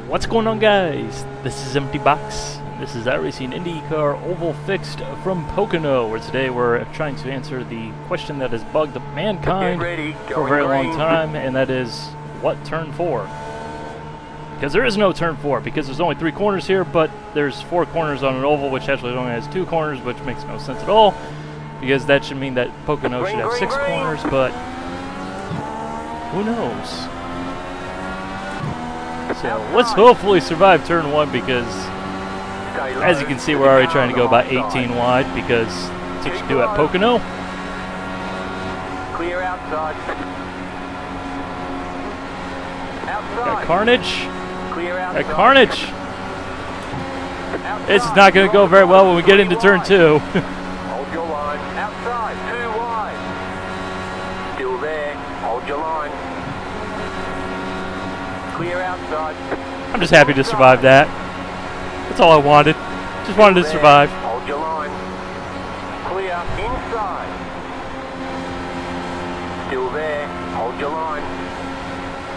What's going on, guys? This is Empty Box. This is iRacing IndyCar Oval Fixed from Pocono, where today we're trying to answer the question that has bugged mankind for a very long time, and that is, what turn 4? Because there is no turn 4, because there's only 3 corners here, but there's 4 corners on an oval, which actually only has 2 corners, which makes no sense at all, because that should mean that Pocono should have 6 corners, but who knows? So let's hopefully survive turn 1, because as you can see, we're already trying to go about 18 wide, because that's what you do at Pocono. Clear outside. Got carnage. Clear outside. Got carnage. It's not going to go very well when we get into turn 2. Hold your line. Outside. 2 wide. Still there. Hold your line. Clear outside. I'm just happy to survive that. That's all I wanted. Just wanted to survive. Hold your line. Clear inside. Still there. Hold your line.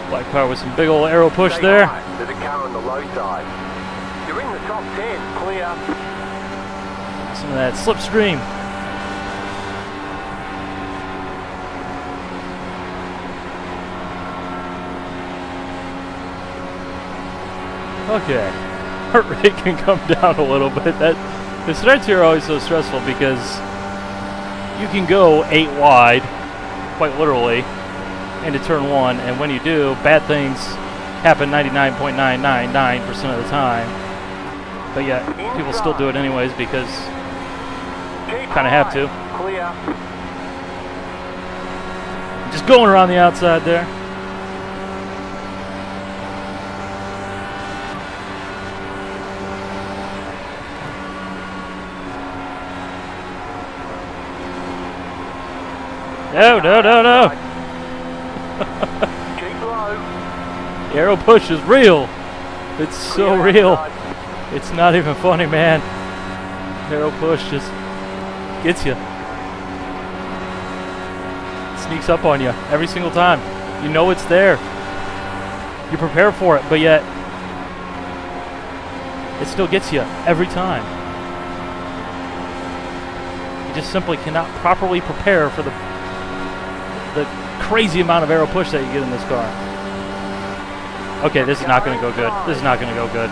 Black car with some big old arrow push Stay there. high. There's a car on the low side. You're in the top 10. Clear. Some of that slipstream. Okay. Heart rate can come down a little bit. The starts here are always so stressful because you can go 8 wide, quite literally, into turn 1, and when you do, bad things happen 99.999% of the time. But yet, people still do it anyways because you kind of have to. Clear. Just going around the outside there. No, no, no, no. Keep low. The arrow push is real. It's so real. It's not even funny, man. Arrow push just gets you. Sneaks up on you every single time. You know it's there. You prepare for it, but yet it still gets you every time. You just simply cannot properly prepare for the crazy amount of arrow push that you get in this car. Okay, this is not going to go good. This is not going to go good.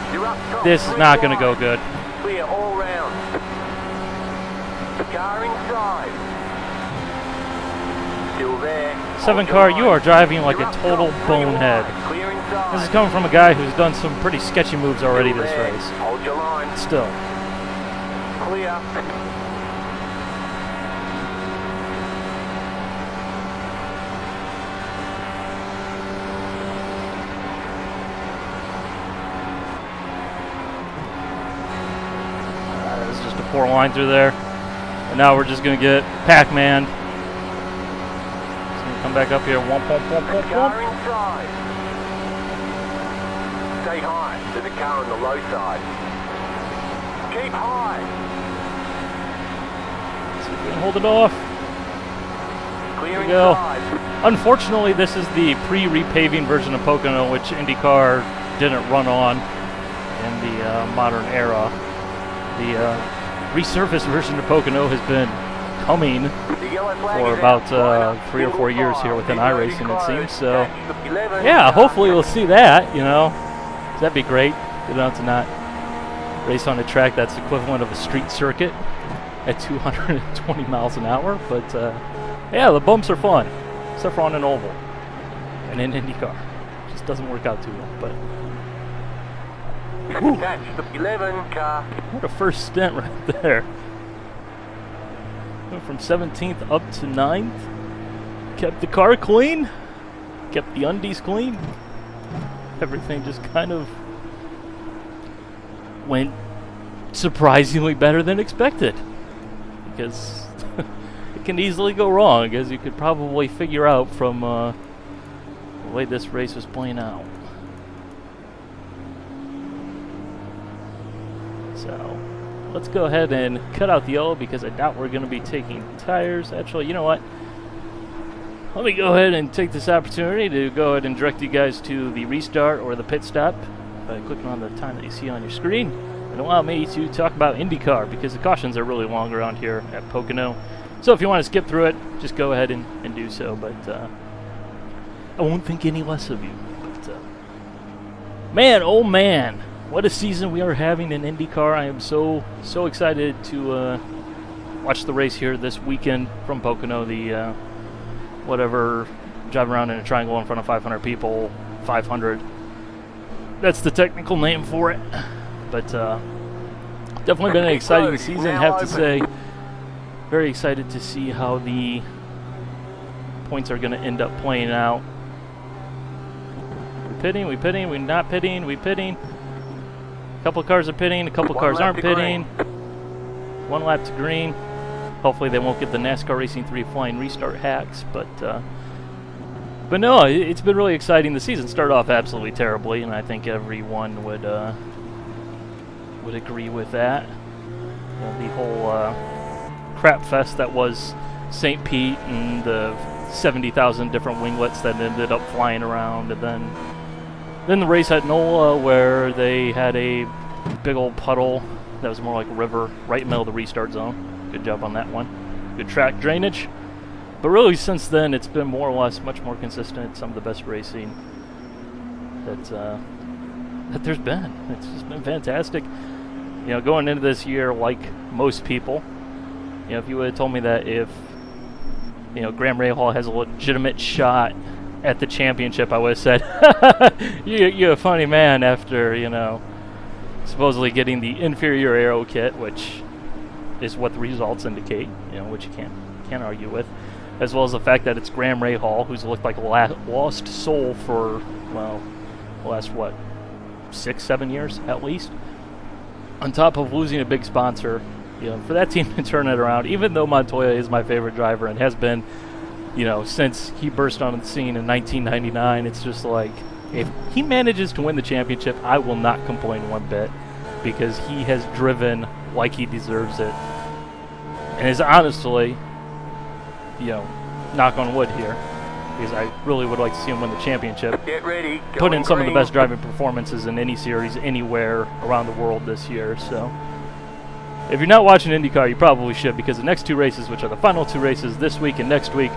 This is not going to go good. Clear all round. Car inside. Still there. 7 car, you are driving like a total bonehead. Clear inside. This is coming from a guy who's done some pretty sketcy moves already this race. Hold your line. Still. Clear. Poor line through there, and now we're just gonna get Pac-Man. It's gonna come back up here. Womp, womp, womp, womp, Car womp. inside. Stay high. There's a car on the low side. Keep high. See if we can hold it off. Clear There we go. inside. Unfortunately, this is the pre-repaving version of Pocono, which IndyCar didn't run on in the modern era. The resurfaced version of Pocono has been coming for about 3 or 4 years here within iRacing, it seems. So, yeah, hopefully we'll see that, you know. That'd be great. You don't have to not race on a track that's equivalent of a street circuit at 220 miles an hour. But, yeah, the bumps are fun, except for on an oval and in IndyCar. Just doesn't work out too well, but... Catch the 11 car. What a first stint right there. Went from 17th up to 9th. Kept the car clean. Kept the undies clean. Everything just kind of went surprisingly better than expected. Because it can easily go wrong, as you could probably figure out from the way this race was playing out. So, let's go ahead and cut out the yellow because I doubt we're going to be taking tires. Actually, you know what? Let me go ahead and take this opportunity to go ahead and direct you guys to the restart or the pit stop by clicking on the time that you see on your screen and allow me to talk about IndyCar, because the cautions are really long around here at Pocono. So if you want to skip through it, just go ahead and do so, but I won't think any less of you. But man, oh man, what a season we are having in IndyCar. I am so excited to watch the race here this weekend from Pocono, the whatever, drive around in a triangle in front of 500 people, 500. That's the technical name for it. But definitely been an exciting season, I have to say. Very excited to see how the points are going to end up playing out. We pitting, we not pitting, we pitting. A couple of cars are pitting, a couple of cars aren't pitting. 1 lap to green. Hopefully they won't get the NASCAR Racing 3 flying restart hacks, but no, it's been really exciting. The season started off absolutely terribly, and I think everyone would agree with that. You know, the whole crap fest that was St. Pete and the 70,000 different winglets that ended up flying around, and then the race at NOLA where they had a big old puddle that was more like a river right in the middle of the restart zone. Good job on that one. Good track drainage. But really since then it's been more or less much more consistent. Some of the best racing that there's been. It's just been fantastic. You know, going into this year, like most people, you know, if you would have told me that if, you know, Graham Rahal has a legitimate shot at the championship, I would have said, you're a funny man, after, you know, supposedly getting the inferior aero kit, which is what the results indicate, you know, which you can't argue with, as well as the fact that it's Graham Rahal, who's looked like a lost soul for, well, the last, what, 6-7 years at least, on top of losing a big sponsor. You know, for that team to turn it around, even though Montoya is my favorite driver and has been, you know, since he burst on the scene in 1999, it's just like, if he manages to win the championship, I will not complain one bit, because he has driven like he deserves it, and is honestly, you know, knock on wood here, because I really would like to see him win the championship. Get ready. Put in some of the best driving performances in any series anywhere around the world this year, so if you're not watching IndyCar, you probably should, because the next 2 races, which are the final 2 races this week and next week,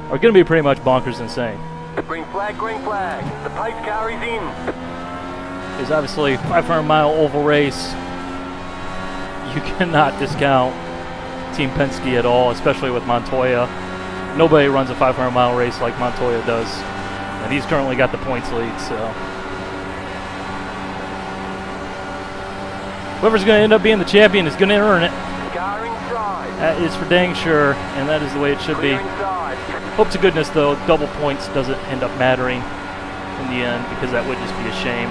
are going to be pretty much bonkers insane. Green flag, green flag. The pace car is in. There's obviously 500-mile oval race. You cannot discount Team Penske at all, especially with Montoya. Nobody runs a 500-mile race like Montoya does, and he's currently got the points lead, so whoever's going to end up being the champion is going to earn it. That is for dang sure, and that is the way it should be. Hope to goodness, though, double points doesn't end up mattering in the end, because that would just be a shame.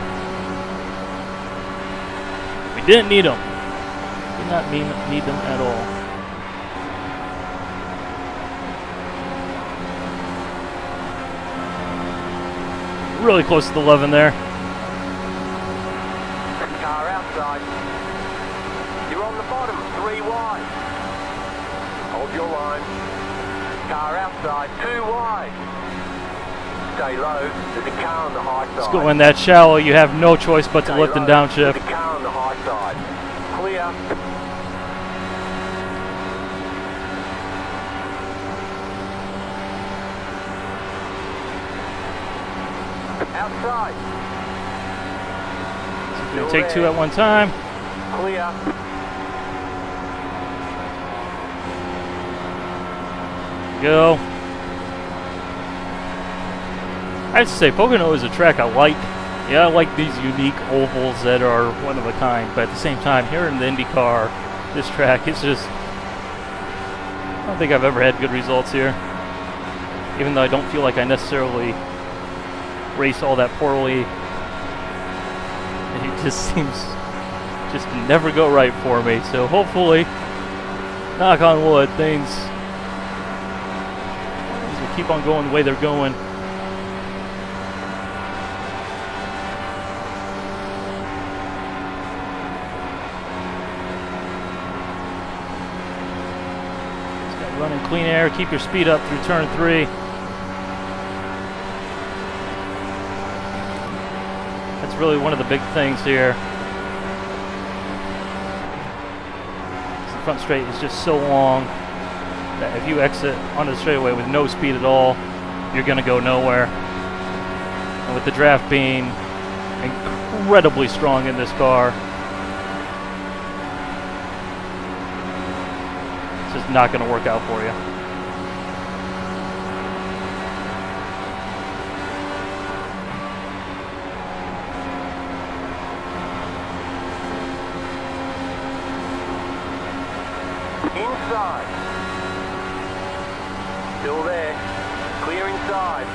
We didn't need them. Did not need them at all. Really close to the 11 there. Car outside. You're on the bottom, 3 wide. Hold your line. Car outside, 2 wide. Stay low. There's a car on the high side. Let's go in that shallow. You have no choice but to lift and downshift. There's a car on the high side. Clear. Outside. So we're going to take 2 at one time. Clear. Go. I have to say, Pocono is a track I like. Yeah, I like these unique ovals that are one of a kind, but at the same time, here in the IndyCar, this track, it's just, I don't think I've ever had good results here. Even though I don't feel like I necessarily race all that poorly, it just seems just to never go right for me. So hopefully, knock on wood, things will keep on going the way they're going. Just got running clean air, keep your speed up through turn 3. That's really one of the big things here. The front straight is just so long that if you exit onto the straightaway with no speed at all, you're going to go nowhere. And with the draft being incredibly strong in this car, it's just not going to work out for you. Inside. Still there. Clear inside.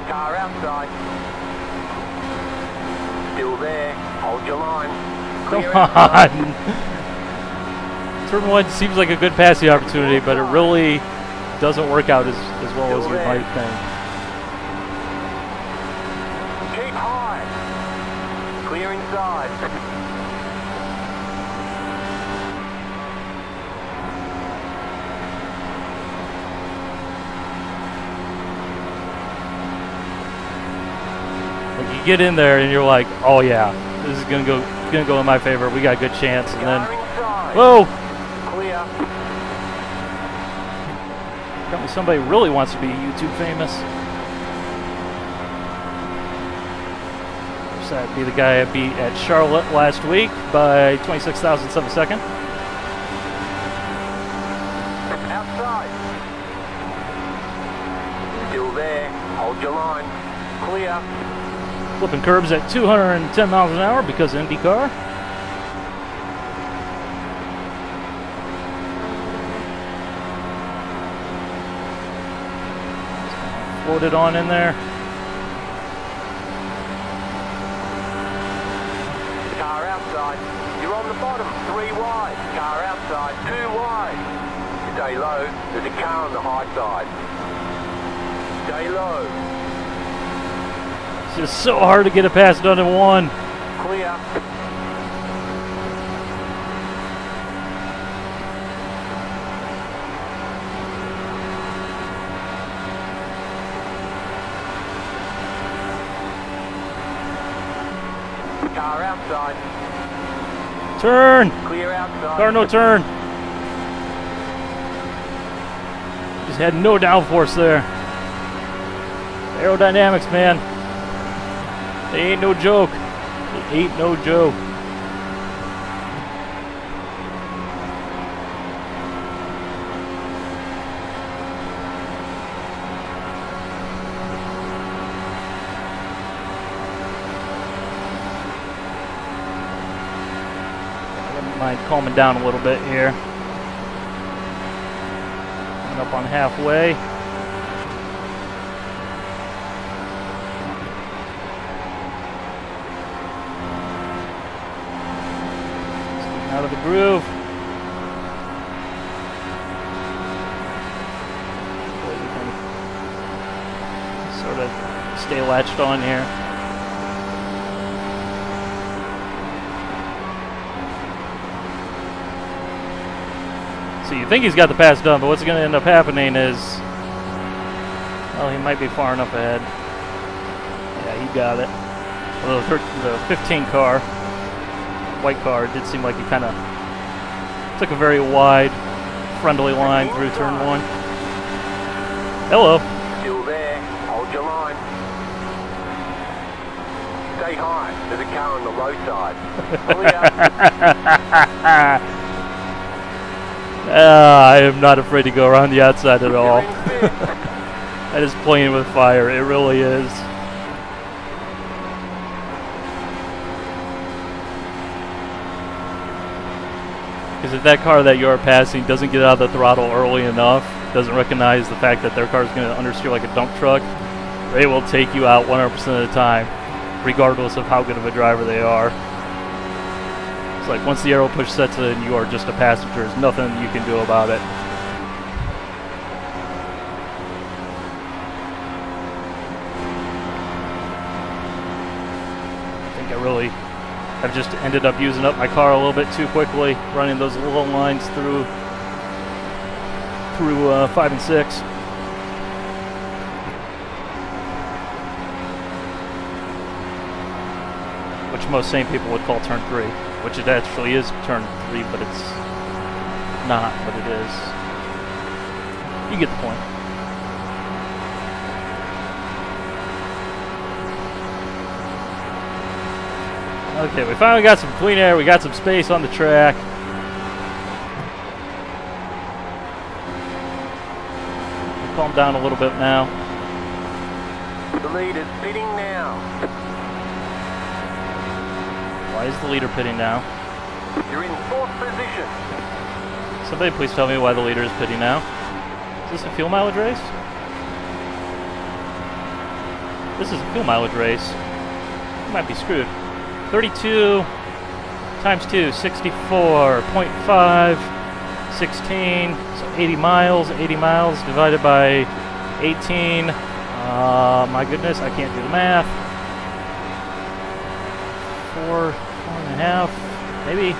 Car outside. Still there. Hold your line. Clear Come outside. on! Turn 1 seems like a good passing opportunity, but it really doesn't work out as well as you might think. Keep high. Clear inside. Like you get in there and you're like, oh yeah, this is gonna go in my favor. We got a good chance, and then, whoa! Clear. Probably somebody really wants to be YouTube famous. That'd be the guy I beat at Charlotte last week by 26,000ths of a second. Outside. Still there. Hold your line. Clear. Flipping curbs at 210 miles an hour because of IndyCar. Floated on in there. Car outside. You're on the bottom. 3 wide. Car outside. 2 wide. Stay low. There's a car on the high side. Stay low. It's just so hard to get a pass done in one. Clear. Car outside. Turn! Clear outside. Car no turn. Just had no downforce there. Aerodynamics, man. They ain't no joke. It ain't no joke. Mind calming down a little bit here. Coming up on halfway. Just getting out of the groove. Hopefully we can sort of stay latched on here. So you think he's got the pass done, but what's going to end up happening is, well, he might be far enough ahead. Yeah, he got it. Although the 15 car, white car, it did seem like he kind of took a very wide, friendly line through turn 1. Hello. Still there. Hold your line. Stay high. There's a car on the low side. Clear. I am not afraid to go around the outside at all. That is playing with fire. It really is. Because if that car that you're passing doesn't get out of the throttle early enough, doesn't recognize the fact that their car is going to understeer like a dump truck, they will take you out 100% of the time, regardless of how good of a driver they are. It's like once the aero push sets in, you are just a passenger. There's nothing you can do about it. I think I really have just ended up using up my car a little bit too quickly, running those little lines through 5 and 6. which most sane people would call turn 3, which it actually is turn 3, but it's not, but it is. You get the point. Okay, we finally got some clean air, we got some space on the track. Calm down a little bit now. The lead is pitting now. Why is the leader pitting now? You're in 4th position. Somebody please tell me why the leader is pitting now. Is this a fuel mileage race? This is a fuel mileage race. You might be screwed. 32 times 2, 64.5, 16, so 80 miles. 80 miles divided by 18. My goodness, I can't do the math. 4.5, maybe.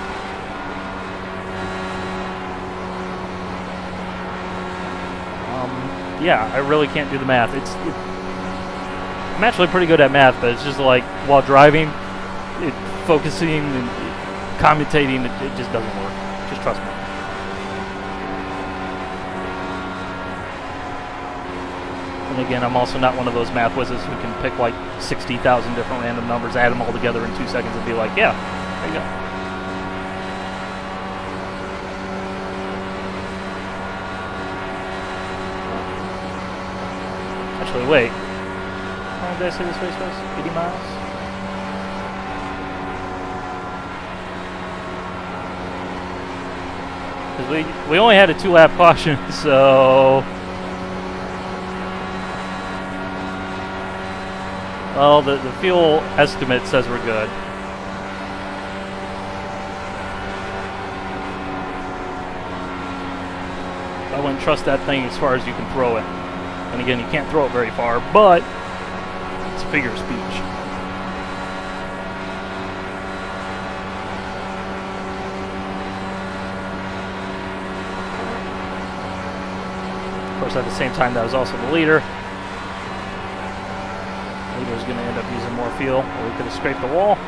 Yeah, I really can't do the math. I'm actually pretty good at math, but it's just like while driving, focusing and commentating, it just doesn't work. Just trust me. And again, I'm also not one of those math whizzes who can pick like 60,000 different random numbers, add them all together in 2 seconds, and be like, yeah, there you go. Actually, wait. How long did I say this race was? 80 miles? Because we only had a 2-lap caution, so... Well, the fuel estimate says we're good. I wouldn't trust that thing as far as you can throw it. And again, you can't throw it very far, but it's a figure of speech. Of course, at the same time, that was also the leader. The leader's going to end up using more fuel, or we could have scraped the wall.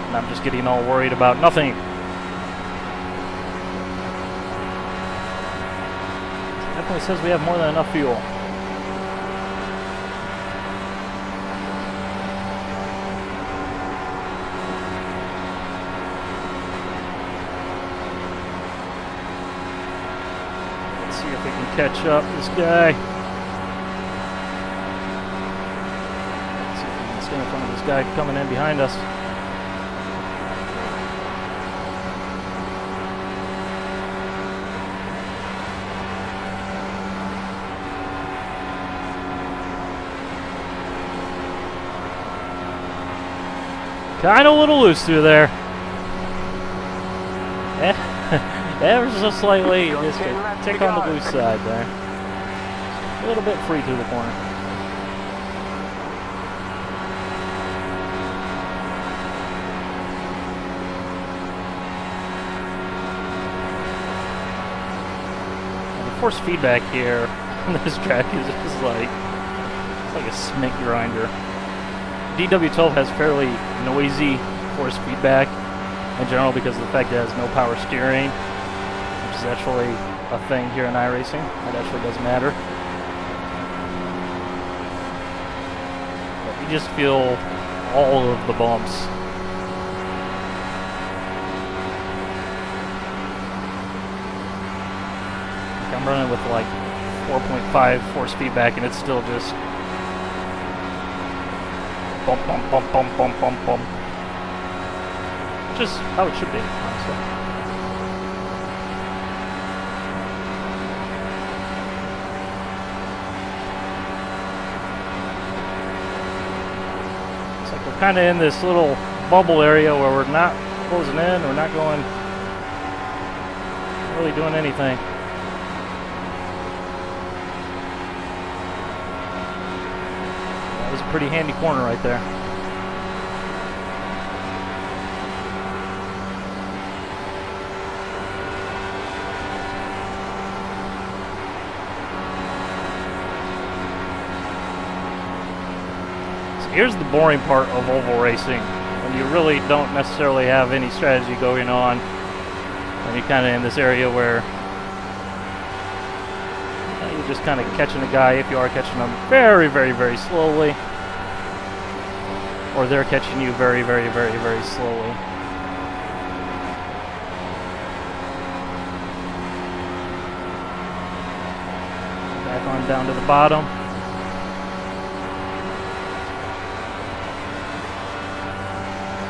And I'm just getting all worried about nothing. Definitely says we have more than enough fuel. Let's see if we can catch up this guy. Let's see if we can stay in front of this guy coming in behind us. Kind of a little loose through there. Ever so slightly, just a tick on the loose side there. A little bit free through the corner. And the force feedback here on this track is just like, it's like a smink grinder. DW12 has fairly noisy force feedback in general because of the fact that it has no power steering, which is actually a thing here in iRacing. That actually does matter. But you just feel all of the bumps. Like I'm running with like 4.5 force feedback and it's still just bump, bump, bump, bump, bump, bump, bump. Just how it should be, honestly. It's like we're kind of in this little bubble area where we're not closing in, we're not going, really doing anything. That was a pretty handy corner right there. here's the boring part of oval racing, when you really don't necessarily have any strategy going on, and you're kind of in this area where you're just kind of catching a guy, if you are catching them, very, very, very slowly, or they're catching you very, very, very, very slowly. Back on down to the bottom.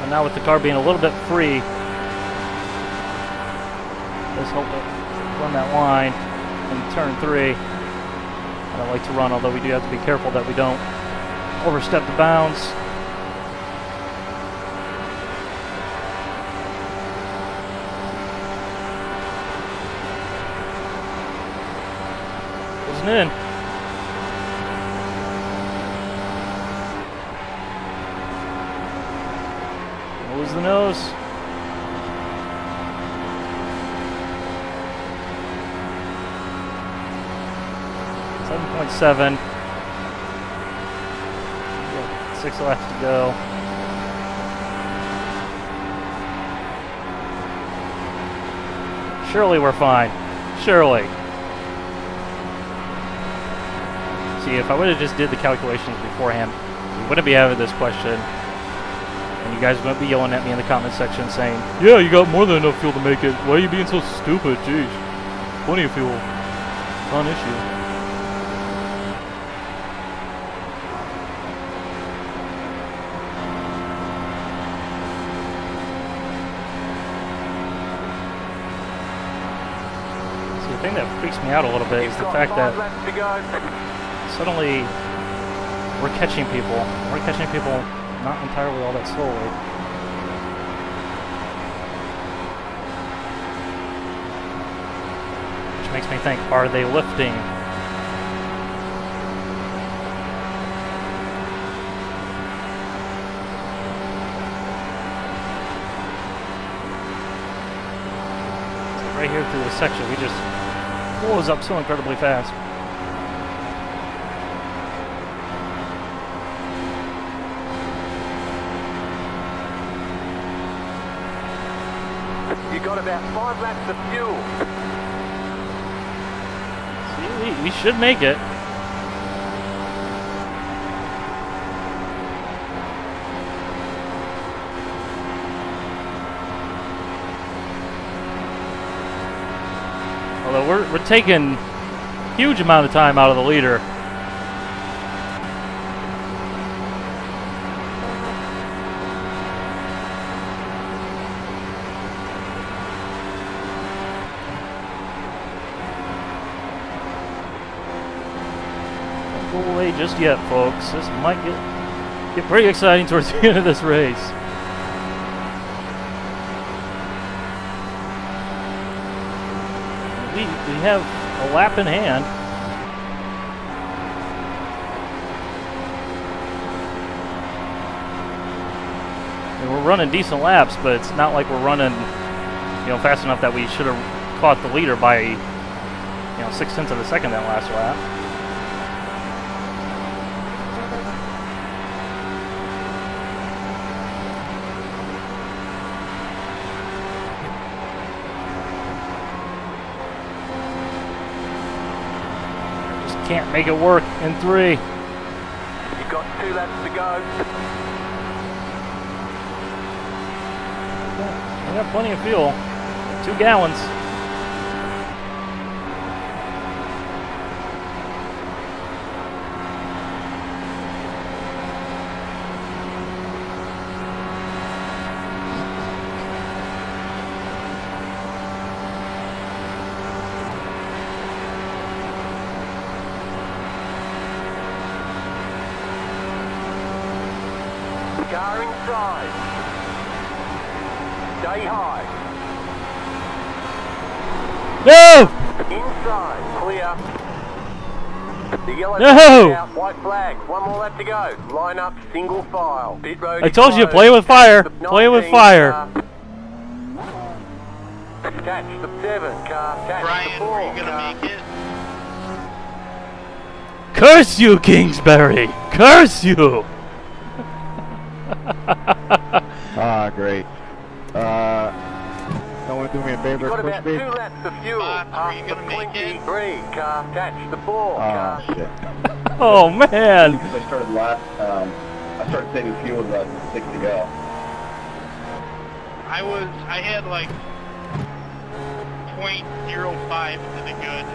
And now with the car being a little bit free, let's hope it run that line in turn 3. I don't like to run, although we do have to be careful that we don't overstep the bounds. Wasn't in. Nose the nose. .7. 6 laps to go. Surely we're fine. Surely. See, if I would have just did the calculations beforehand, we wouldn't be having this question. And you guys wouldn't be yelling at me in the comment section saying, yeah, you got more than enough fuel to make it. Why are you being so stupid? Jeez. Plenty of fuel. Non-issue. The thing that freaks me out a little bit is the fact that suddenly we're catching people. We're catching people not entirely all that slowly. Which makes me think, are they lifting? So right here through this section, we just blows up so incredibly fast. You got about 5 laps of fuel. See, we should make it. Although we're taking huge amount of time out of the leader. Don't go away just yet, folks. This might get pretty exciting towards the end of this race. We have a lap in hand. And we're running decent laps, but it's not like we're running, fast enough that we should have caught the leader by, 0.6 of a second that last lap. Can't make it work in 3. You've got 2 laps to go. We got plenty of fuel. 2 gallons. Car inside. Stay high. No! Inside. Clear. The yellow No! out. White flag. 1 more lap to go. Line up. Single file. Pit road. I told you, play with fire. Play with fire. Catch the 7. Car. Catch Brian, the 4. are you gonna make it? Curse you, Kingsbury! Curse you! great. Someone do me a favor, You've got about quickly. 2 laps of fuel. Are you gonna make it? 23, car. Catch the ball, Oh, car. shit. Oh man! Because I started I started saving fuel with about 6 to go. I had like 0.05 to the good.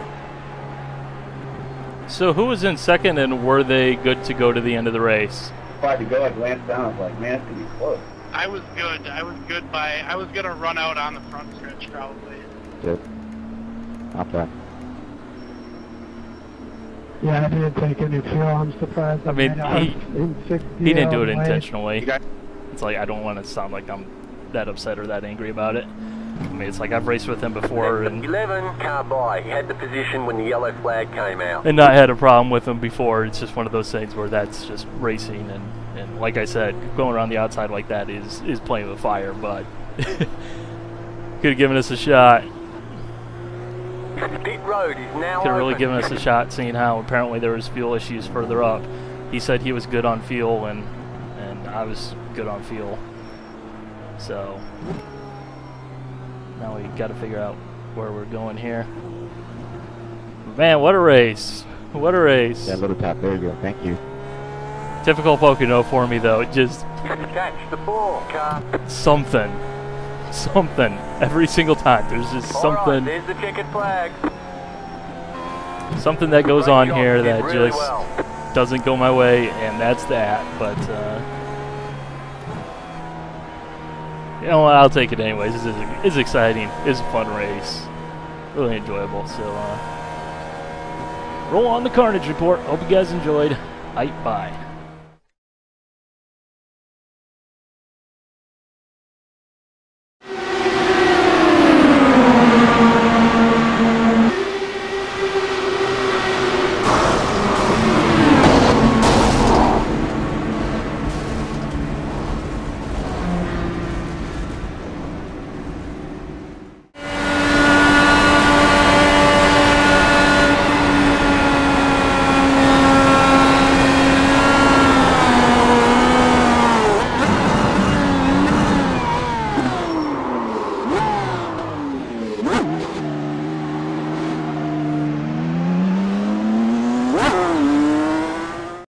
So who was in second, and were they good to go to the end of the race? 5 to go, I glanced down, I was like, man, it's going to be close. I was good. I was gonna run out on the front stretch probably. Good. Not bad. Yeah, I didn't take any fuel. I'm surprised. I mean, he didn't do it all the way. intentionally. It's like, I don't want to sound like I'm that upset or that angry about it. I mean, it's like I've raced with him before and 11, car by. He had the position when the yellow flag came out. not had a problem with him before. It's just one of those things where that's just racing, and like I said, going around the outside like that is playing with fire, but could have given us a shot. Pit road is now Could have really open. given us a shot, seeing how apparently there was fuel issues further up. He said he was good on fuel, and I was good on fuel. So now we got to figure out where we're going here. Man, what a race! What a race! Yeah, little tap. There you go. Thank you. Typical Pocono for me though. It just Catch the ball, car. something every single time. There's just All right, something. there's the checkered flag. Something that goes Great on job, here did that really just well. doesn't go my way, and that's that. But you know what? I'll take it anyways. It's exciting. It's a fun race. Really enjoyable. So roll on the Carnage Report. Hope you guys enjoyed. Bye.